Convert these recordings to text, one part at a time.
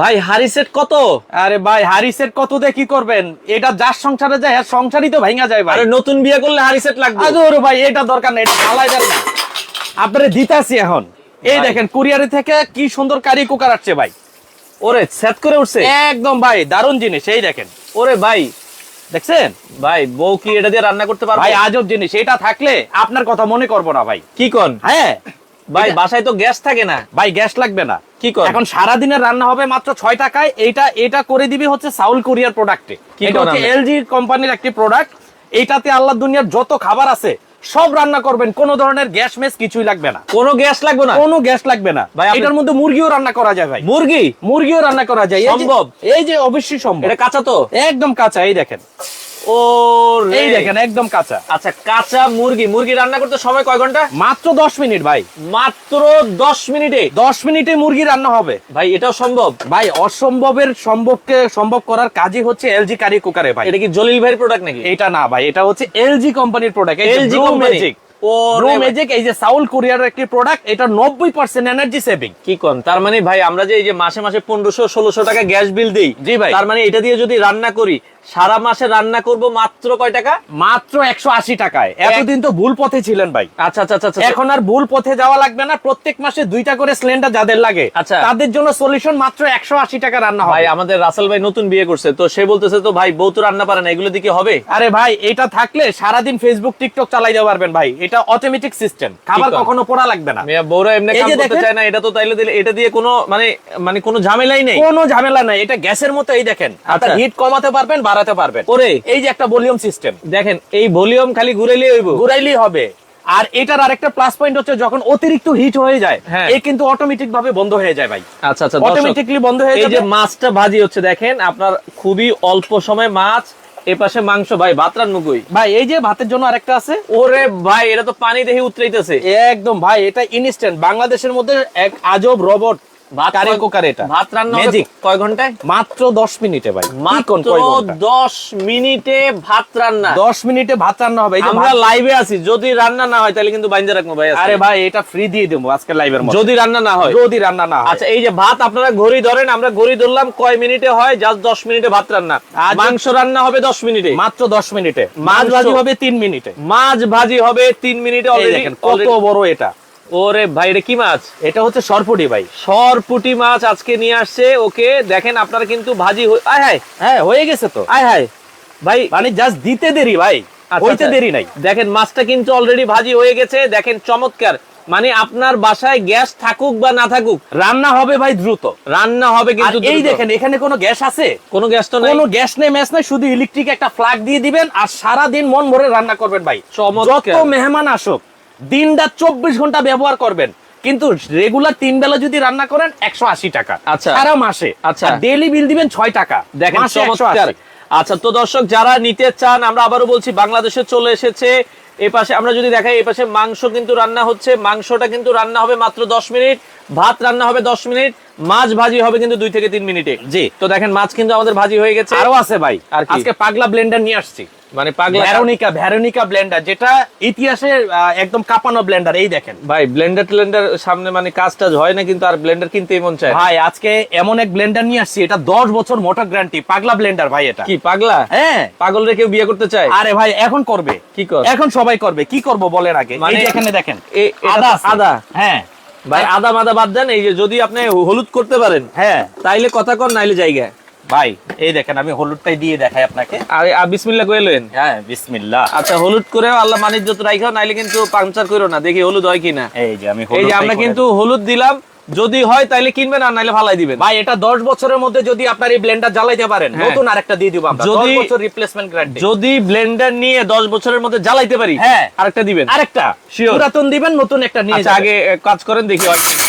ভাই হাড়ি সেট কত? আরে ভাই হাড়ি সেট কত দিয়ে কি করবেন? এটা যার সংসারে যায় আর সংসারই তো ভাঙা যায় ভাই। আরে নতুন বিয়ে করলে হাড়ি সেট লাগবে। আরে ভাই এটা দরকার না, এটা ফালাই দেন না, আপনারে দিতাছি এখন। এই দেখেন কুরিয়ারে থেকে কি সুন্দর কারি কুকার আসছে ভাই। ওরে সেট করে উঠছে একদম ভাই দারুণ জিনিস। এই দেখেন, ওরে ভাই দেখছেন ভাই, বউ কি এটা দিয়ে রান্না করতে পারবে? ভাই আজব জিনিস, এটা থাকলে আপনার কথা মনে করবো না ভাই। কি কোন? হ্যাঁ ভাই বাসায় তো গ্যাস থাকে না। ভাই গ্যাস লাগবে না। কি কোন? এখন সারা দিনের রান্না হবে মাত্র 6 টাকায়। এটা করে দিবি হচ্ছে সাউল কুরিয়ার প্রোডাক্টে। এটা হচ্ছে এলজি কোম্পানির একটি প্রোডাক্ট। এইটাতে আল্লাহ দুনিয়ার যত খাবার আছে সব রান্না করবেন, কোন ধরনের গ্যাস মেস কিছুই লাগবে না। কোনো গ্যাস লাগবে না? কোনো গ্যাস লাগবে না ভাই। এটার মধ্যে মুরগিও রান্না করা যায় ভাই। মুরগিও রান্না করা যায়। সম্ভব? এই যে অবশ্যই সম্ভব। এটা কাঁচা তো? একদম কাঁচা। এই দেখেন, ও এই দেখেন একদম কাঁচা। আচ্ছা কাঁচা মুরগি রান্না করতে সময় কয় ঘন্টা? মাত্র 10 মিনিট ভাই। মাত্র 10 মিনিটে? 10 মিনিটে মুরগি রান্না হবে ভাই। এটাও সম্ভব? ভাই অসম্ভবের সম্ভবকে সম্ভব করার কাজই হচ্ছে এলজি কারি কুকারে ভাই। এটা কি জলিল ভাইয়ের প্রোডাক্ট নাকি? এটা না ভাই, এটা হচ্ছে এলজি কোম্পানির প্রোডাক্ট। LG magic. ও ম্যাজিক, এই যে সাউল কুরিয়ারের একটি প্রোডাক্ট। এটা 90% এনার্জি সেভিং। কি কোন? তার মানে ভাই আমরা যে এই যে মাসে মাসে 1500-1600 টাকা গ্যাস বিল দেই, জি ভাই, তার মানে এটা দিয়ে যদি রান্না করি সারা মাসে রান্না করব মাত্র কয় টাকা? মাত্র 180 টাকায়। এতদিন তো ভুল পথে ছিলেন ভাই। আচ্ছা আচ্ছা আচ্ছা, এখন আর ভুল পথে যাওয়া লাগবে না। প্রত্যেক মাসে 2টা করে সিলিন্ডার যাদের লাগে, আচ্ছা, তাদের জন্য সলিউশন মাত্র 180 টাকা রান্না হবে। ভাই আমাদের রাসেল ভাই নতুন বিয়ে করছে, তো সে বলতেছে তো ভাই বউ তো রান্না পারে না, এগুলো দিকে হবে? আরে ভাই এটা থাকলে সারাদিন ফেসবুক টিকটক চালাইতে পারবেন ভাই। এটা অটোমেটিক সিস্টেম, খাবার কখনো পোড়া লাগবে না। মেয়া বউরা এমনি কাজ করতে চায় না, এটা তো তাইলে দিলে এটা দিয়ে কোনো মানে কোনো ঝামেলাই নেই। কোনো ঝামেলা নাই। এটা গ্যাসের মতো। এই দেখেন, আপনার হিট কমাতে পারবেন, বাড়াতে পারবেন। ওরে এই যে একটা ভলিউম সিস্টেম দেখেন, এই ভলিউম খালি ঘুরাইলেই হবে। আর এটার আরেকটা প্লাস পয়েন্ট হচ্ছে যখন অতিরিক্ত হিট হয়ে যায় এই কিন্তু অটোমেটিক ভাবে বন্ধ হয়ে যায় ভাই। আচ্ছা আচ্ছা, অটোমেটিকলি বন্ধ হয়ে যায়। এই যে মাছটা ভাজি হচ্ছে দেখেন, আপনার খুবই অল্প সময় মাছ, এপাশে মাংস। ভাই ভাত রান্নুকই ভাই, এই যে ভাতের জন্য আরেকটা আছে। ওরে ভাই এটা তো পানি দেখে উতরাইতেছে একদম ভাই। এটা ইনস্ট্যান্ট, বাংলাদেশের মধ্যে এক আজব রোবট কারি কুকার। এটা ভাত রান্না ম্যাজিক। কয় ঘন্টায়? মাত্র 10 মিনিটে ভাই। মাত্র 10 মিনিটে ভাত রান্না। 10 মিনিটে ভাত রান্না হবে। আমরা লাইভে আছি, যদি রান্না না হয় তাহলে কিন্তু বাইন্দা রাখবো ভাই। আরে ভাই এটা ফ্রি দিয়ে দেবো আজকে লাইভের মধ্যে, যদি রান্না না হয়। আচ্ছা এই যে ভাত আপনারা ঘড়ি ধরেন, আমরা ঘড়ি ধরলাম, কয় মিনিটে হয়? জাস্ট 10 মিনিটে ভাত রান্না। মাংস রান্না হবে 10 মিনিটে, মাত্র 10 মিনিটে। মাছ ভাজি হবে 3 মিনিটে। মাছ ভাজি হবে 3 মিনিটে। অলরেডি কত বড় এটা! ওরে ভাই এটা কি মাছ? এটা হচ্ছে সরপুটি ভাই। সরপুটি মাছ আজকে নিয়ে আসছে। ওকে দেখেন আপনারা কিন্তু ভাজি হ্যাঁ হয়ে গেছে তো। ভাই মানে জাস্ট দিতে দেরি ভাই, হইতে দেরি নাই। দেখেন মাছটা কিন্তু অলরেডি ভাজি হয়ে গেছে। দেখেন চমৎকার। মানে আপনার বাসায় গ্যাস থাকুক বা না থাকুক, রান্না হবে ভাই দ্রুত। রান্না হবে কিন্তু। এই দেখেন এখানে কোনো গ্যাস আছে? কোনো গ্যাস তো নাই। কোনো গ্যাস নেই, ম্যাচ নাই, শুধু ইলেকট্রিক একটা প্লাগ দিয়ে দিবেন আর সারা দিন মন ভরে রান্না করবেন ভাই। যত মেহমান আসুক দিনটা 24 ঘন্টা ব্যবহার করবেন। কিন্তু রেগুলার 3 বেলা যদি রান্না করেন 180 টাকা। আচ্ছা সারা মাসে। আচ্ছা ডেইলি বিল দিবেন 6 টাকা। দেখেন চমৎকার। আচ্ছা তো দর্শক যারা নিতে চান, আমরা আবারও বলছি বাংলাদেশে চলে এসেছে। এই পাশে আমরা যদি দেখাই, এই পাশে মাংস কিন্তু রান্না হচ্ছে। মাংসটা কিন্তু রান্না হবে মাত্র 10 মিনিট, ভাত রান্না হবে 10 মিনিট, মাছ ভাজি হবে কিন্তু 2 থেকে 3 মিনিটে। জি তো দেখেন মাছ কিন্তু আমাদের ভাজি হয়ে গেছে। আরো আছে ভাই। আজকে পাগলা ব্লেন্ডার নিয়ে আসছি। মানে পাগলা ভেরোনিকা ব্লেন্ডার, যেটা ইতিহাসের একদম কাঁপানো ব্লেন্ডার। এই দেখেন ভাই ব্লেন্ডার সামনে মানে কাজ টাজ হয় না, কিন্তু আর ব্লেন্ডার কিনতেই মন চায় ভাই। আজকে এমন এক ব্লেন্ডার নিয়ে আসছি, এটা 10 বছর মোটর গ্যারান্টি। পাগলা ব্লেন্ডার ভাই। এটা কি পাগলা? হ্যাঁ, পাগল রে কেউ বিয়ে করতে চায়? আরে ভাই এখন করবে। কি কর? এখন সবাই করবে। কি করব বলেন আগে। এই যে এখানে দেখেন আদা। হ্যাঁ ভাই আদা মাদা বাদ দেন। এই যে যদি আপনি হলুদ করতে পারেন, হ্যাঁ তাইলে কথা কর, নাইলে জায়গা ভাই। এই দেখেন আমি হলুদটাই দিয়ে দেখাই আপনাকে। আর বিসমিল্লাহ কইলেন? হ্যাঁ বিসমিল্লাহ। আচ্ছা হলুদ করেও আল্লাহ মানিজ্জত রাইখাও, নাইলে কিন্তু পাংচার করো না। দেখি হলুদ হয় কিনা। এই যে আমরা কিন্তু হলুদ দিলাম। যদি হয় তাইলে কিনবেন, আর নাইলে ফালাই দিবেন ভাই। এটা 10 বছরের মধ্যে যদি আপনার এই ব্লেন্ডার জ্বালাইতে পারেন, নতুন আরেকটা দিয়ে দিব আমরা। 10 বছর রিপ্লেসমেন্ট গ্যারান্টি। যদি ব্লেন্ডার নিয়ে 10 বছরের মধ্যে জ্বালাইতে পারি, হ্যাঁ আরেকটা দিবেন। আরেকটা পুরাতন দিবেন, নতুন একটা নিয়ে। আগে কাজ করেন, দেখি হয় কিনা।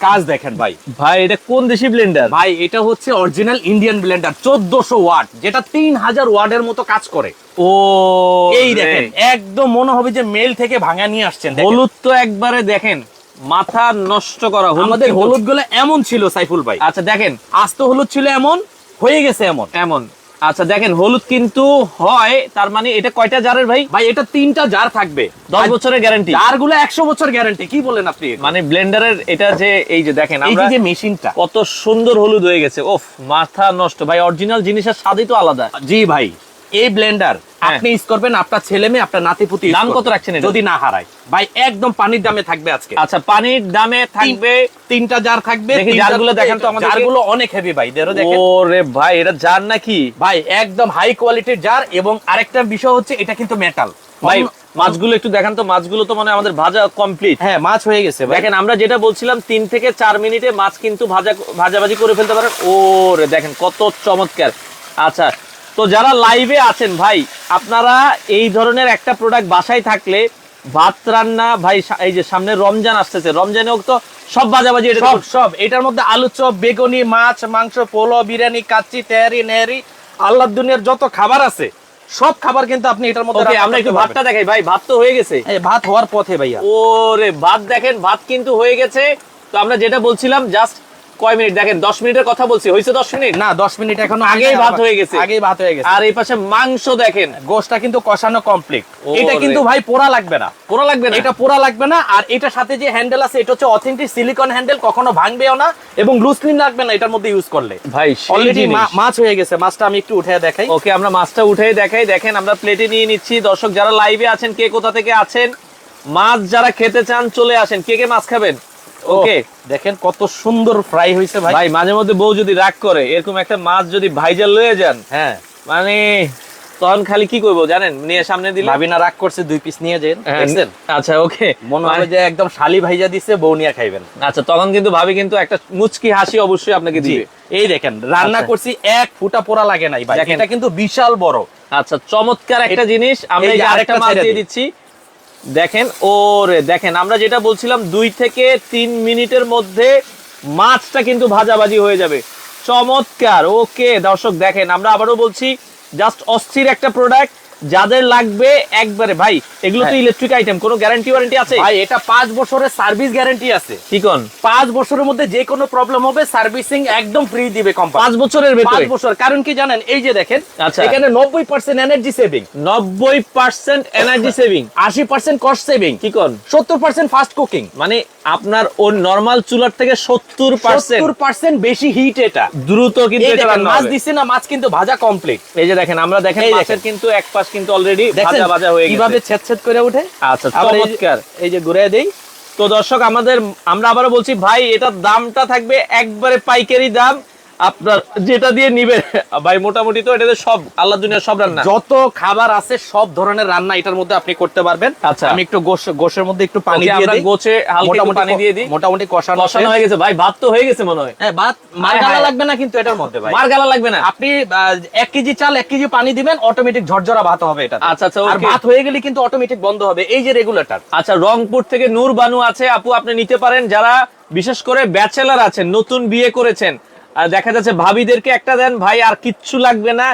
কাজ দেখেন ভাই। ভাই এটা কোন দেশি ব্লেন্ডার? ভাই এটা হচ্ছে অরিজিনাল ইন্ডিয়ান ব্লেন্ডার, 1400 ওয়াট, যেটা 3000 ওয়াটের মতো কাজ করে। ও এই দেখেন একদম মনে হবে যে মেল থেকে ভাঙা নিয়ে আসছেন। দেখেন। হলুদ তো একবারে দেখেন মাথা নষ্ট করা হলুদ। আমাদের হলুদ গুলো এমন ছিল সাইফুল ভাই, আচ্ছা দেখেন আস্ত হলুদ ছিল এমন, হয়ে গেছে এমন এমন। আচ্ছা দেখেন হলুদ কিন্তু হয়, তার মানে এটা কয়টা জারের ভাই? ভাই এটা 3টা জার থাকবে, 10 বছরের গ্যারান্টি। জারগুলো 100 বছর গ্যারান্টি। কি বলেন আপনি? মানে ব্লেন্ডারের এটা যে এই যে দেখেন এই আমরা যে মেশিনটা কত সুন্দর হলুদ হয়ে গেছে, ওফ মাথা নষ্ট ভাই। অরিজিনাল জিনিসের স্বাদই তো আলাদা। জি ভাই, এই ব্লেন্ডার আপনি ইউজ করবেন, আপনার ছেলে মেয়ে, আপনার নাতিপুতি দাম কত রাখছেন এটা? যদি না হারায় ভাই একদম পানির দামে থাকবে আজকে। আচ্ছা পানির দামে থাকবে, 3টা জার থাকবে। দেখি জারগুলো দেখেন তো আমাদের। জারগুলো অনেক হেভি ভাই, দেখেন। ওরে ভাই এটা জার নাকি ভাই একদম হাই কোয়ালিটির জার। এবং আরেকটা বিষয় হচ্ছে এটা কিন্তু মেটাল ভাই। মাছগুলো একটু দেখান তো, মাছগুলো তো মানে আমাদের ভাজা কমপ্লিট। হ্যাঁ মাছ হয়ে গেছে ভাই। দেখেন আমরা যেটা বলছিলাম 3 থেকে 4 মিনিটে মাছ কিন্তু ভাজাভাজি করে ফেলতে পারেন। ওরে দেখেন কত চমৎকার। আচ্ছা তো যারা লাইভে আছেন ভাই, আপনারা এই ধরনের একটা প্রোডাক্ট বাসায় থাকলে ভাত রান্না ভাই, এই যে সামনে রমজান আসতেছে, রমজানেও তো সব ভাজাভাজি এটা সব সব এটার মধ্যে আলু চপ, বেগুনি, মাছ, মাংস, পোলাও, বিরিয়ানি, কাচ্চি, তেহারি, নেহারি, আল্লাহর দুনিয়ার যত খাবার আছে সব খাবার কিন্তু আপনি এটার মধ্যে। ওকে আমরা একটু ভাতটা দেখাই ভাই। ভাত তো হয়ে গেছে, এই ভাত হওয়ার পথে ভাইয়া। ওরে ভাত দেখেন, ভাত কিন্তু হয়ে গেছে। তো আমরা যেটা বলছিলাম জাস্ট কয় মিনিট দেখেন, 10 মিনিটের কথা বলছি, হয়েছে 10 মিনিট না 10 মিনিট এখনো আগেই ভাত হয়ে গেছে, আগেই ভাত হয়ে গেছে। আর এই পাশে মাংস দেখেন, গোশটা কিন্তু কষানো কমপ্লিট। ওরে। এটা কিন্তু ভাই পোড়া লাগবে না, পুরো লাগবে না এটা পোড়া লাগবে না। আর এটার সাথে যে হ্যান্ডেল আছে এটা হচ্ছে অথেন্টিক সিলিকন হ্যান্ডেল, কখনো ভাঙবেও না এবং লুজ ক্লিন লাগবে না এটার মধ্যে ইউজ করলে। ভাই অলরেডি মাছ হয়ে গেছে, মাছটা আমি একটু উঠে দেখাই। ওকে আমরা মাছটা উঠে দেখাই। দেখেন আমরা প্লেটে নিয়ে নিচ্ছি। দর্শক যারা লাইভে আছেন, কে কোথা থেকে আছেন, মাছ যারা খেতে চান চলে আসেন। কে কে মাছ খাবেন? ওকে দেখেন কত সুন্দর ফ্রাই হয়েছে ভাই। ভাই মাঝে মধ্যে বউ যদি রাগ করে, এরকম একটা মাছ যদি ভাইজা লয়ে যান, হ্যাঁ মানে তখন খালি কি করবো জানেন, নিয়ে সামনে দিলে ভাবি না রাগ করছে, 2 পিস নিয়ে যান, দেখছেন? আচ্ছা ওকে মনে হবে যে একদম শালি ভাইজা দিছে, বউ নিয়ে খাইবেন। আচ্ছা তখন কিন্তু ভাবি কিন্তু একটা মুচকি হাসি অবশ্যই আপনাকে দিবে। এই দেখেন রান্না আচ্ছা। করছি, এক ফুটা পোড়া লাগে নাই ভাই, দেখেন। এটা কিন্তু বিশাল বড়। আচ্ছা চমৎকার একটা জিনিস। আমরা এই এই যে যে আরেকটা আরেকটা মাছ ছেড়ে দিয়ে দিই। দিচ্ছি। দেখেন ওরে দেখেন আমরা যেটা বলছিলাম 2 থেকে 3 মিনিটের মধ্যে মাছটা কিন্তু ভাজাভাজি হয়ে যাবে। চমৎকার। ওকে দর্শক দেখেন আমরা আবারও বলছি, জাস্ট অস্থির একটা প্রোডাক্ট। যাদের লাগবে একবারে ভাই, এগুলো তো ইলেকট্রিক আইটেম, কোনো গ্যারান্টি ওয়ারেন্টি আছে ভাই এটা 5 বছরের সার্ভিস গ্যারান্টি আছে। কি কোন? 5 বছরের মধ্যে যে কোনো প্রবলেম হবে সার্ভিসিং একদম ফ্রি দিবে কোম্পানি। 5 বছরের ভেতরে? 5 বছর। কারণ কি জানেন, এই যে দেখেন আচ্ছা। এখানে 90% energy saving, 90% energy saving, 80% cost saving, কি কোন? 70% ফাস্ট কুকিং। মানে আপনার ওর নরমাল চুলার থেকে 70% 70% বেশি হিট এটা। দ্রুত কিন্তু এই এটা দেখেন রান্না মাছ হবে। দিছি না, মাছ কিন্তু ভাজা কমপ্লিট। এই যে দেখেন আমরা দেখেন এই মাছের দেখেন। কিন্তু এক পাশ কিন্তু অলরেডি দেখছেন ভাজা ভাজা হয়ে গেছে। কিভাবে ছেদ করে ওঠে। আচ্ছা আবার চমৎকার। এই যে ঘুরে দেই। তো দর্শক আমরা আবারও বলছি ভাই, এটার দামটা থাকবে একবারে পাইকারি দাম। আপনার যেটা দিয়ে নিবে ভাই, মোটামুটি তো এটাতে সব আল্লাহ দুনিয়ার সব রান্না, যত খাবার আছে সব ধরনের রান্না এটার মধ্যে আপনি করতে পারবেন। আচ্ছা। আমি একটু গোশের মধ্যে একটু পানি ওকে, দিয়ে আমরা দিই। গোছে হালকা একটু পানি দিয়ে দিই। মোটামুটি কষানো কষানো হয়ে গেছে ভাই, ভাত তো হয়ে গেছে মনে হয়। হ্যাঁ ভাত মার গালা লাগবে না কিন্তু এটার মধ্যে ভাই, মার গালা লাগবে না। আপনি 1 কেজি চাল 1 কেজি পানি দিবেন, অটোমেটিক ঝরঝরা ভাত হবে এটা। আচ্ছা, আচ্ছা, আর ওকে। ভাত হয়ে গেলে কিন্তু অটোমেটিক বন্ধ হবে, এই যে রেগুলেটর। আচ্ছা রংপুর থেকে নূর বানু আছে, আপু আপনি নিতে পারেন। যারা বিশেষ করে ব্যাচেলার আছেন, নতুন বিয়ে করেছেন, আর দেখা যাচ্ছে ভাবিদেরকে একটা দেন ভাই, আর কিচ্ছু লাগবে না,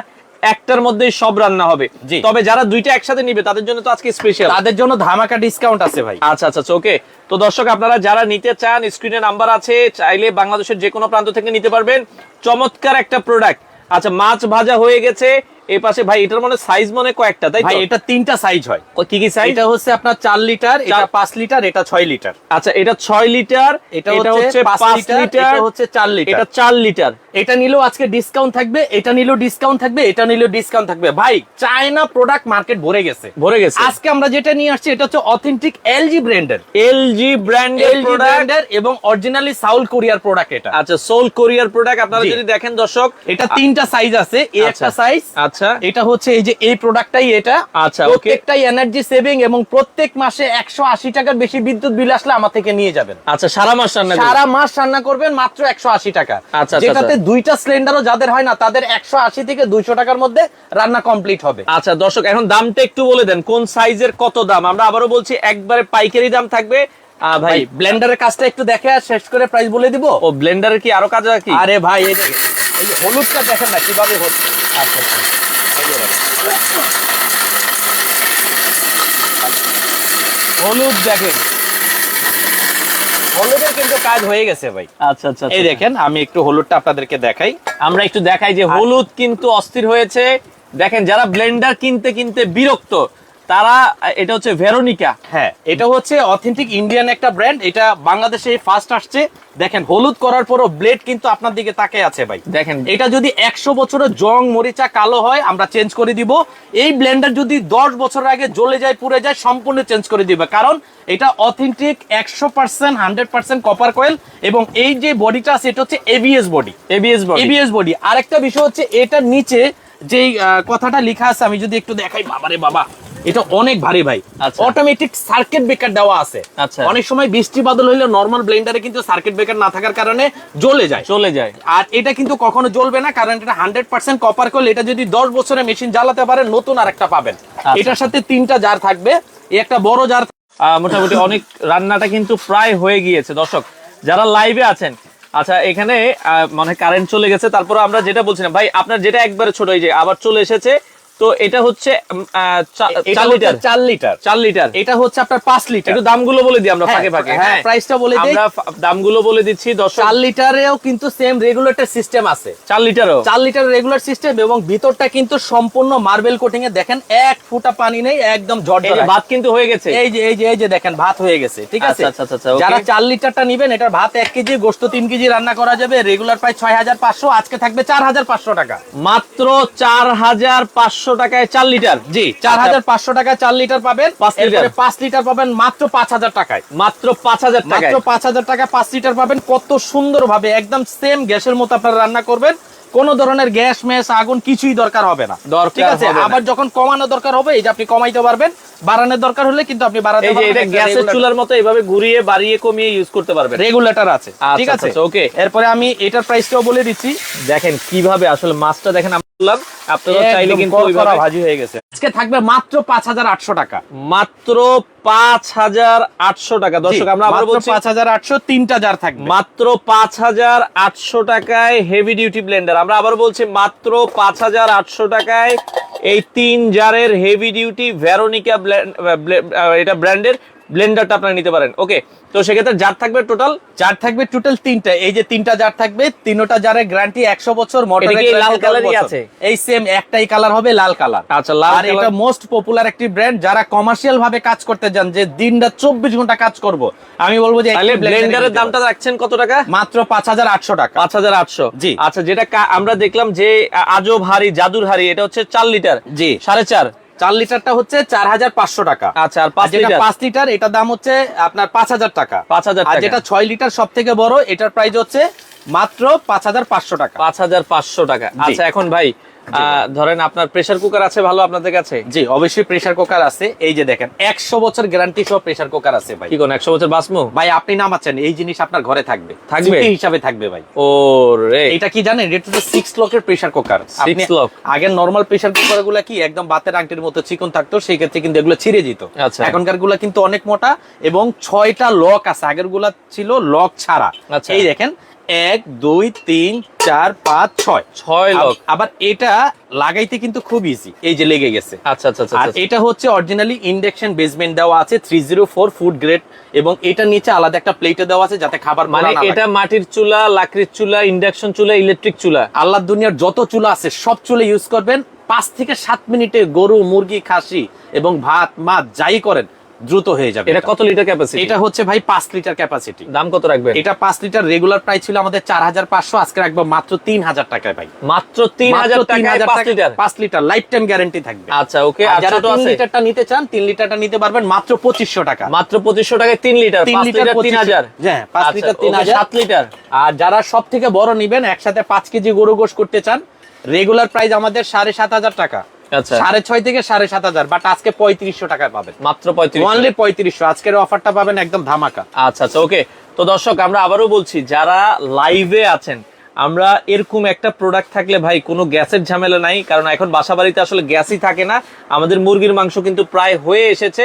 একটার মধ্যেই সব রান্না হবে। জি। তবে যারা দুইটা একসাথে নিবে তাদের জন্য তো আজকে স্পেশাল, তাদের জন্য ধামাকা ডিসকাউন্ট আছে ভাই। আচ্ছা আচ্ছা ওকে। তো দর্শক আপনারা যারা নিতে চান, স্ক্রিনে নাম্বার আছে, চাইলে বাংলাদেশের যে কোনো প্রান্ত থেকে নিতে পারবেন। চমৎকার একটা প্রোডাক্ট। আচ্ছা মাছ ভাজা হয়ে গেছে। এই পাশে ভাই এটার মানে সাইজ মনে কয়েকটা, তাই ভাই তো? এটা 3টা সাইজ হয়। কি কি সাইজ? এটা হচ্ছে আপনার 4 লিটার, এটা 5 লিটার, এটা 6 লিটার। আচ্ছা এটা 6 লিটার, এটা হচ্ছে 5 লিটার, এটা হচ্ছে 4 লিটার। এটা 4 লিটার। এটা নিলেও আজকে ডিসকাউন্ট থাকবে, এটা নিলেও ডিসকাউন্ট থাকবে, এটা নিলেও ডিসকাউন্ট থাকবে। ভাই চায়না প্রোডাক্ট মার্কেট ভরে গেছে, ভরে গেছে। আজকে আমরা যেটা নিয়ে আসছি এটা হচ্ছে অথেন্টিক এলজি ব্র্যান্ডের, এলজি ব্র্যান্ডের এলজি প্রোডাক্ট ব্র্যান্ডের এবং অরিজিনালি সাউথ কোরিয়ার প্রোডাক্ট এটা। আচ্ছা সোল কোরিয়ার প্রোডাক্ট। আপনারা জি। যদি দেখেন দর্শক, এটা 3টা সাইজ আছে, এই আচ্ছা। একটা সাইজ। আচ্ছা এটা হচ্ছে এই যে এই প্রোডাক্টটাই এটা। আচ্ছা, ওকে। প্রত্যেকটাই এনার্জি সেভিং এবং প্রত্যেক মাসে 180 টাকার বেশি বিদ্যুৎ বিল আসলে আমার থেকে নিয়ে যাবেন। আচ্ছা সারা মাস রান্না করবেন? সারা মাস রান্না করবেন মাত্র 180 টাকা। আচ্ছা, যেটাতে আচ্ছা। 2টা সিলিন্ডারও যাদের হয় না তাদের 180 থেকে 200 টাকার মধ্যে রান্না কমপ্লিট হবে। আচ্ছা দর্শক এখন দামটা একটু বলে দেন, কোন সাইজের কত দাম? আমরা আবারও বলছি একবারে পাইকারি দাম থাকবে ভাই ভাই ব্লেন্ডারের কাজটা একটু দেখে আর শেষ করে প্রাইস বলে দিব। ও ব্লেন্ডারের কি আরো কাজ আছে কি? আরে ভাই এই দেখেন, এই যে হলুদটা দেখেন না কিভাবে হচ্ছে। আচ্ছা আচ্ছা এই যে দেখেন। হলুদ দেখেন, হলুদের কিন্তু কাজ হয়ে গেছে ভাই। আচ্ছা আচ্ছা এই দেখেন আমি একটু হলুদটা আপনাদেরকে দেখাই। আমরা একটু দেখাই যে হলুদ কিন্তু অস্থির হয়েছে। দেখেন যারা ব্লেন্ডার কিনতে কিনতে বিরক্ত তারা, এটা হচ্ছে ভেরোনিকা। হ্যাঁ, এটা হচ্ছে অথেন্টিক ইন্ডিয়ান একটা ব্র্যান্ড, এটা বাংলাদেশে ফার্স্ট আসছে। দেখেন হলুদ করার পরও ব্লেড কিন্তু আপনার দিকে তাকিয়ে আছে ভাই। দেখেন এটা যদি 100 বছরের জং মরিচা কালো হয় আমরা চেঞ্জ করে দিব। এই ব্লেন্ডার যদি 10 বছর আগে জ্বলে যায় পুড়ে যায় সম্পূর্ণ চেঞ্জ করে দিবে, কারণ এটা অথেন্টিক 100% 100% কপার কয়েল। এবং এই যে বডিটা আছে এটা হচ্ছে এবিএস বডি। ABS body. আরেকটা বিষয় হচ্ছে এটার নিচে যেই কথাটা লেখা আছে আমি যদি একটু দেখাই, বাবারে বাবা এটা অনেক ভারী ভাই। আচ্ছা। অটোমেটিক সার্কিট ব্রেকার দেওয়া আছে। আচ্ছা। অনেক সময় বৃষ্টি বাদল হইলে নরমাল ব্লেন্ডারে কিন্তু সার্কিট ব্রেকার না থাকার কারণে জ্বলে যায়। চলে যায়। আর এটা কিন্তু কখনো জ্বলবে না, কারণ এটা 100% কপার কয়েল। এটা যদি 10 বছরে মেশিন জ্বালাতে পারেন নতুন আরেকটা পাবেন। এটার সাথে 3টা জার থাকবে, এই একটা বড় জার। মোটামুটি অনেক রান্নাটা কিন্তু প্রায় হয়ে গিয়েছে দর্শক যারা লাইভে আছেন। আচ্ছা এখানে মানে কারেন্ট চলে গেছে, তারপরে আমরা যেটা বলছিলাম ভাই আপনার যেটা একবারে ছোট এই যে আবার চলে এসেছে, তো এটা হচ্ছে 4 লিটার। 4 লিটার। 4 লিটার। এটা হচ্ছে আপনার 5 লিটার। একটু দামগুলো বলে দিই আমরা ফাঁকে ফাঁকে। হ্যাঁ, প্রাইসটা বলে দিই। আমরা দামগুলো বলে দিচ্ছি দর্শক। 4 লিটারেও কিন্তু সেম রেগুলেটর সিস্টেম আছে। 4 লিটারও 4 লিটার রেগুলার সিস্টেম, এবং ভিতরটা কিন্তু সম্পূর্ণ মার্বেল কোটিং এ। দেখেন এক ফোঁটা পানি নেই, একদম এই যে ঝরঝরে। ভাত কিন্তু হয়ে গেছে। এই যে দেখেন ভাত হয়ে গেছে, ঠিক আছে। আচ্ছা, আচ্ছা, আচ্ছা, okay. যারা 4 লিটারটা নেবেন এটার ভাত 1 কেজি, গোশত 3 কেজি রান্না করা যাবে। রেগুলার প্রাইস 6500, আজকে থাকবে 4500 টাকা। মাত্র 4500 টাকায় 4 লিটার। জি, 4500 টাকায় 4 লিটার পাবেন। 5 লিটার। এরপরে 5 লিটার পাবেন মাত্র 5000 টাকায়। মাত্র 5000 টাকায়। মাত্র 5000 টাকা 5 লিটার পাবেন। কত সুন্দর ভাবে একদম সেম গ্যাসের মতো আপনারা রান্না করবেন। কোন ধরনের গ্যাস মেস আগুন কিছুই দরকার হবে না, ঠিক আছে। আবার যখন কমানো দরকার হবে এই যে আপনি কমাইতে পারবেন, বাড়ানোর দরকার হলে কিন্তু আপনি বাড়াতে এই যে পারবেন। এটা গ্যাসের চুলার মতো এভাবে ঘুরিয়ে বাড়িয়ে কমিয়ে ইউজ করতে পারবেন। রেগুলেটর আছে, ঠিক আচ্ছা, আছে। আচ্ছা, ওকে। এরপরে আমি এটার প্রাইসটাও বলে দিচ্ছি। দেখেন কিভাবে আসলে মাছটা দেখেন আমরা বললাম, আপনারা চাইলে কিন্তু ওইভাবে ভাজি হয়ে গেছে। আজকে থাকবে মাত্র 5800 টাকা। মাত্র 5800 টাকা দর্শক। আমরা আবার বলছি 5800, 3টা জার থাকবে মাত্র 5800 টাকায় হেভি ডিউটি ব্লেন্ডার। আমরা আবার বলছি মাত্র 5800 টাকায় এই 3 জারের হেভি ডিউটি ভেরোনিকা এটা ব্র্যান্ডের ব্লেন্ডারটা আপনারা নিতে পারেন। ওকে, তো সেক্ষেত্রে জার থাকবে টোটাল জার থাকবে টোটাল 3টা। এই যে 3টা জার থাকবে, 3টা জারের গ্যারান্টি 100 বছর। মোটরের এটা কি লাল কালারই আছে? এই সেম একটাই কালার হবে, লাল কালার। আচ্ছা, লাল আর এটা মোস্ট পপুলার একটি ব্র্যান্ড। যারা কমার্শিয়াল ভাবে কাজ করতে যান, যে দিনটা 24 ঘন্টা কাজ করব, আমি বলবো যে তাহলে ব্লেন্ডারের দামটা রাখছেন কত টাকা? মাত্র 5800 টাকা। 5800। জি। আচ্ছা, যেটা আমরা দেখলাম যে আজব হাড়ি জাদুর হাড়ি, এটা হচ্ছে 4 লিটার। জি, 4.5। 4 লিটারটা হচ্ছে 4500 টাকা। আচ্ছা, আর 5 যেটা লিটার 5 লিটার এটার দাম হচ্ছে আপনার 5000 টাকা। 5000 আর টাকা। যেটা 6 লিটার সব থেকে বড় এটার প্রাইস হচ্ছে মাত্র 5500 টাকা। 5500 টাকা। আচ্ছা, এখন ভাই ধরেন আপনার প্রেসার কুকার আছে ভালো আপনাদের কাছে? জি, অবশ্যই প্রেসার কুকার আছে। এই যে দেখেন 100 বছর গ্যারান্টি সহ প্রেসার কুকার আছে ভাই। কি কোন 100 বছর বাসমু? ভাই আপনি নামাচ্ছেন, এই জিনিস আপনার ঘরে থাকবে, থাকবে হিসাবে থাকবে ভাই। ওরে, এটা কি জানেন? এটা হচ্ছে 6 লকের প্রেসার কুকার। 6 লক। আগের নরমাল প্রেসার কুকার গুলা কি একদম বাতের আংটির মতো চিকন থাকতো, সেই ক্ষেত্রে কিন্তু এগুলো ছিঁড়ে যেত। আচ্ছা। এখনকার গুলা কিন্তু অনেক মোটা এবং 6টা লক আছে। আগের গুলা ছিল লক ছাড়া। আচ্ছা। এই দেখেন 1 2 3 4 5 6 লক। আবার এটা লাগাইতে কিন্তু খুব ইজি, এই যে লেগে গেছে। আচ্ছা আচ্ছা আচ্ছা। আর এটা হচ্ছে অরিজিনালি ইন্ডাকশন বেসমেন্ট দেওয়া আছে 304 ফুড গ্রেড, এবং এটা নিচে আলাদা একটা প্লেটে দেওয়া আছে যাতে খাবার মানে এটা মাটির চুলা, লাকড়ির চুলা, ইন্ডাকশন চুলা, ইলেকট্রিক চুলা, আল্লাহর দুনিয়ার যত চুলা আছে সব চুলা ইউজ করবেন। 5 থেকে 7 মিনিটে গরু, মুরগি, খাসি এবং ভাত মাছ যাই করেন দ্রুত হয়ে যাবে। এটা কত লিটার ক্যাপাসিটি? এটা হচ্ছে ভাই 5 লিটার ক্যাপাসিটি। দাম কত রাখবেন? এটা 5 লিটার রেগুলার প্রাইস ছিল আমাদের 4500, আজকে রাখবো মাত্র 3000 টাকায় ভাই। মাত্র 3000 টাকায় 5 litre. 5 litre life time guarantee থাকবে। আচ্ছা, ওকে। আর আর যারা ছোট 3 আছে? লিটারটা নিতে চান 3 লিটারটা নিতে পারবেন মাত্র 2500 টাকা। মাত্র 2500 টাকায় 3 লিটার। 3 5 লিটার 3000। হ্যাঁ, 5 আচ্ছা, লিটার ওকে, 3000। 7 লিটার। আর যারা সব থেকে বড় নিবেন, একসাথে 5 কেজি গরু গোশ করতে চান, রেগুলার প্রাইস আমাদের 7500 টাকা। আচ্ছা, 6.5 থেকে 7500, বাট আজকে 3500 টাকায় পাবেন। মাত্র 3500। অনলি 3500। আজকের অফারটা পাবেন একদম ধামাকা। আচ্ছা আচ্ছা, ওকে। তো দর্শক আমরা আবারও বলছি, যারা লাইভে আছেন, আমরা এরকম একটা প্রোডাক্ট থাকলে ভাই কোনো গ্যাসের ঝামেলা নাই, কারণ এখন বাসা বাড়িতে আসলে গ্যাসই থাকে না। আমাদের মুরগির মাংস কিন্তু প্রায় হয়ে এসেছে।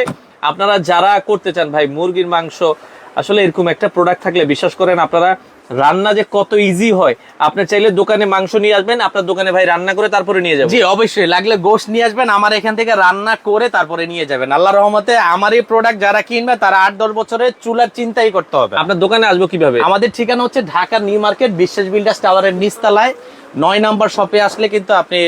আপনারা যারা করতে চান ভাই মুরগির মাংস, আসলে এরকম একটা প্রোডাক্ট থাকলে বিশ্বাস করেন আপনারা রান্না যে কত ইজি হয়। আপনি চাইলে দোকানে মাংস নিয়ে আসবেন, আপনার দোকানে ভাই রান্না করে তারপরে নিয়ে যাবেন। জি অবশ্যই, লাগলে গোশত নিয়ে আসবেন, আমার এখান থেকে রান্না করে তারপরে নিয়ে যাবেন। আল্লাহর রহমতে আমার এই প্রোডাক্ট যারা কিনবে তারা 8-10 বছরের চুলার চিন্তাই করতে হবে। আপনার দোকানে আসবো কিভাবে? আমাদের ঠিকানা হচ্ছে ঢাকা নিউ মার্কেট বিশ্বাস বিল্ডার্স টাওয়ারের নিচতলায় 9 নাম্বার শপে আসলে কিন্তু আপনি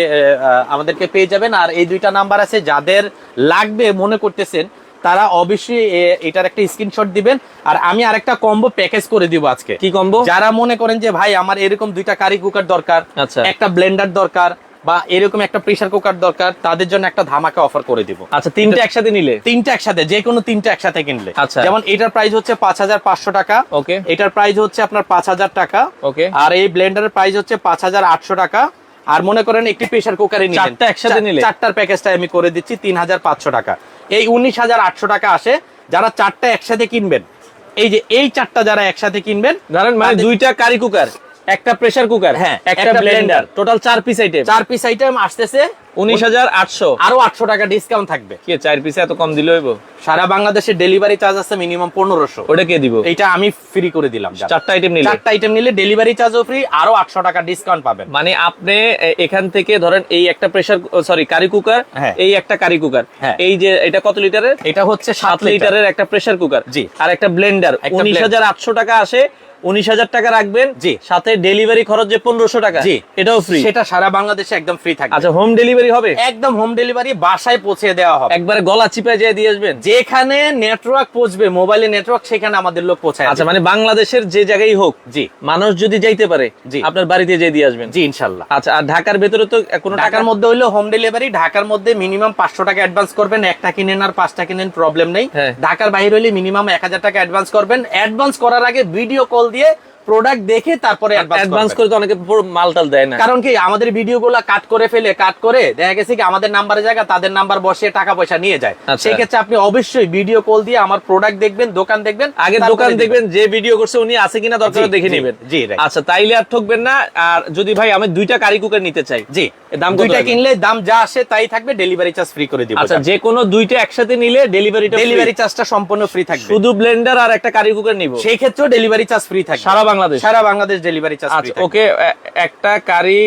আমাদেরকে পেয়ে যাবেন। আর এই দুইটা নাম্বার আছে, যাদের লাগবে মনে করতেছেন তারা অবশ্যই এটার একটা স্ক্রিনশট দিবেন। আর আমি আরেকটা কম্বো প্যাকেজ করে দিব আজকে। কি কম্বো? যারা মনে করেন যে ভাই আমার এরকম দুইটা কারি কুকার দরকার, আচ্ছা, একটা ব্লেন্ডার দরকার, বা এরকম একটা প্রেসার কুকার দরকার, তাদের জন্য একটা ধামাকা অফার করে দিব। আচ্ছা, তিনটা একসাথে নিলে? তিনটা একসাথে, যে কোনো তিনটা একসাথে কিনলে। আচ্ছা, যেমন এটার প্রাইস হচ্ছে 5500 টাকা, ওকে। এটার প্রাইস হচ্ছে আপনার 5000 টাকা, ওকে। আর এই ব্লেন্ডারের প্রাইস হচ্ছে 5800 টাকা। আর মনে করেন একটি প্রেসার কুকারে নিলেন, চারটা একসাথে নিলে চারটার প্যাকেজটা আমি করে দিচ্ছি 3500 টাকা। এই 19800 টাকা আসে যারা চারটা একসাথে কিনবেন। এই যে এই চারটা যারা একসাথে কিনবেন, ধরেন মানে দুইটা কারি কুকার, একটা প্রেসার কুকার, হ্যাঁ, একটা Blender, total 4 piece item. 4 piece item আসতেছে 19800, আরো 800 টাকা ডিসকাউন্ট থাকবে। কি 4 পিসে এত কম দিলে হইব? সারা বাংলাদেশে ডেলিভারি চার্জ আছে মিনিমাম 1500। ওটা কে দিব? এইটা আমি ফ্রি করে দিলাম। চারটা আইটেম নিলে? চারটা আইটেম নিলে ডেলিভারি চার্জও ফ্রি, আরো 800 টাকা ডিসকাউন্ট পাবেন। মানে আপনি এখান থেকে ধরেন এই একটা প্রেসার কারি কুকার, হ্যাঁ, এই একটা কারি কুকার, হ্যাঁ, এই যে এটা কত লিটারের? এটা হচ্ছে 7 লিটারের একটা প্রেসার কুকার, জি, আর একটা ব্লেন্ডার 19800 টাকা আসে। 19000 টাকা রাখবেন, জি, সাথে ডেলিভারি খরচ যে 1500 টাকা, জি, এটাও ফ্রি। সেটা সারা বাংলাদেশে একদম ফ্রি থাকবে। আচ্ছা, হোম ডেলিভারি হবে? একদম হোম ডেলিভারি, বাসায় পৌঁছে দেওয়া হবে। একবারে গলা চিপায় যেয়ে দিয়ে আসবেন? যেখানে নেটওয়ার্ক পৌঁছবে, মোবাইলে নেটওয়ার্ক, সেখানে আমাদের লোক পৌঁছায়। আচ্ছা, মানে বাংলাদেশের যে জায়গায় হোক, জি, মানুষ যদি যাইতে পারে, জি, আপনার বাড়িতে যেয়ে দিয়ে আসবেন? জি ইনশাআল্লাহ। আচ্ছা, আর ঢাকার ভেতরে তো কোনো ঢাকার মধ্যে হইলো হোম ডেলিভারি, ঢাকার মধ্যে মিনিমাম 500 টাকা অ্যাডভান্স করবেন। একটা কিনেন আর 5টা কিনেন, প্রবলেম নেই। ঢাকার বাইরে হইলে মিনিমাম 1000 টাকা অ্যাডভান্স করবেন। অ্যাডভান্স করার আগে ভিডিও কল দিয়ে প্রোডাক্ট দেখে তারপরে অ্যাডভান্স করে তো অনেকে মালটাল দেয় না। কারণ কি আমাদের ভিডিওগুলো কাট করে ফেলে, কাট করে দেখা গেছে কি আমাদের নাম্বারে জায়গা তাদের নাম্বার বসিয়ে টাকা পয়সা নিয়ে যায়। সেই ক্ষেত্রে আপনি অবশ্যই ভিডিও কল দিয়ে আমার প্রোডাক্ট দেখবেন, দোকান দেখবেন, আগে দোকান দেখবেন, যে ভিডিও করছে উনি আছে কিনা দরকার দেখে নেবেন। জি, আচ্ছা, তাইলে আর ঠকবেন না। আর যদি ভাই আমি দুইটা কারি কুকার নিতে চাই, জি, দাম কত? দুইটা কিনলে দাম যা আসে তাই থাকবে, ডেলিভারি চার্জ ফ্রি করে দিব। আচ্ছা, যে কোনো দুইটা একসাথে নিলে ডেলিভারি চার্জটা সম্পূর্ণ ফ্রি থাকবে। শুধু ব্লেন্ডার আর একটা কারি কুকার নিব, সেই ক্ষেত্রেও ডেলিভারি চার্জ ফ্রি থাকবে সারা Bangladesh. Delivery charge free. Okay, একটা কারি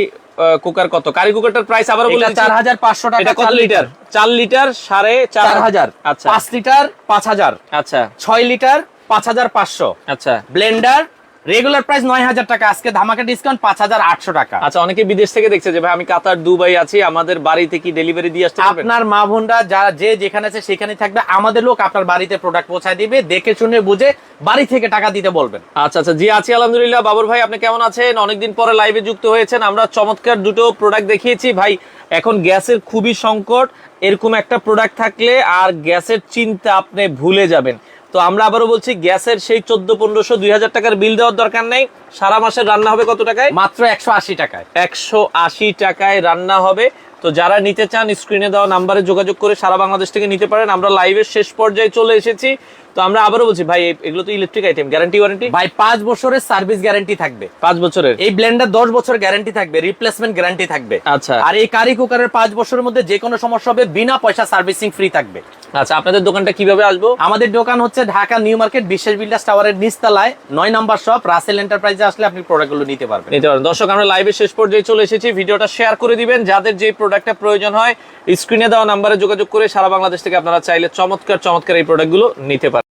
কুকার কত? কারি কুকারটার প্রাইস আবার বলে দিচ্ছি, 4500 টাকা। এটা কত লিটার? 4 লিটার 4500। আচ্ছা, 5 লিটার 5000। আচ্ছা, 6 লিটার 5500। আচ্ছা, ব্লেন্ডার রেগুলার প্রাইস 9000 টাকা, আজকে ধামাকা ডিসকাউন্ট 5800 টাকা। আচ্ছা, অনেকে বিদেশ থেকে দেখছে যে ভাই আমি কাতার, দুবাই আছি, আমাদের বাড়িতে কি ডেলিভারি দিয়ে আসতে পারবেন? আপনার মা বোনরা যারা যে যেখানে আছে সেখানে থাকবে, আমাদের লোক আপনার বাড়িতে প্রোডাক্ট পৌঁছায় দিবে, দেখে শুনে বুঝে বাড়ি থেকে টাকা দিতে বলবেন। আচ্ছা, আচ্ছা, জি আছি আলহামদুলিল্লাহ। বাবর ভাই, আপনি কেমন আছেন? অনেকদিন পরে লাইভে যুক্ত হয়েছেন। আমরা চমৎকার দুটো প্রোডাক্ট দেখিয়েছি ভাই। এখন গ্যাসের খুবই সংকট, এরকম একটা প্রোডাক্ট থাকলে আর গ্যাসের চিন্তা আপনি ভুলে যাবেন। তো আমরা আবারও বলছি, গ্যাসের সেই 1400-1500 2000 টাকার বিল দেওয়ার দরকার নেই। সারা মাসের রান্না হবে কত টাকায়? মাত্র 180 টাকায়। 180 টাকায় রান্না হবে। তো যারা নিতে চান স্ক্রিনে দেওয়া নাম্বারে যোগাযোগ করে সারা বাংলাদেশ থেকে নিতে পারেন। আমরা লাইভের শেষ পর্যায়ে চলে এসেছি। তো আমরা আবারও বলছি ভাই, এগুলো তো ইলেকট্রিক আইটেম, গ্যারান্টি ওয়ারেন্টি? ভাই 5 বছরের সার্ভিস গ্যারান্টি থাকবে। 5 বছরের? এই ব্লেন্ডার 10 বছর গ্যারান্টি থাকবে, রিপ্লেসমেন্ট গ্যারান্টি থাকবে। আচ্ছা, আর এই কারি কুকারের 5 বছরের মধ্যে যে কোনো সমস্যা হবে বিনা পয়সা সার্ভিসিং ফ্রি থাকবে। আচ্ছা, আপনাদের দোকানটা কিভাবে আসবো? আমাদের দোকান হচ্ছে ঢাকা নিউ মার্কেট বিশ্বাস বিল্ডার্স টাওয়ারের নিচতলায় 9 নাম্বার শপ, রাসেল এন্টারপ্রাইজে আসলে আপনি প্রোডাক্টগুলো নিতে পারবেন। দর্শক, আমরা লাইভের শেষ পর্যায়ে চলে এসেছি। ভিডিওটা শেয়ার করে দিবেন, যাদের যে প্রোডাক্টটা প্রয়োজন হয় স্ক্রিনে দেওয়া নাম্বারে যোগাযোগ করে সারা বাংলাদেশ থেকে আপনারা চাইলে চমৎকার এই প্রোডাক্টগুলো নিতে পারেন।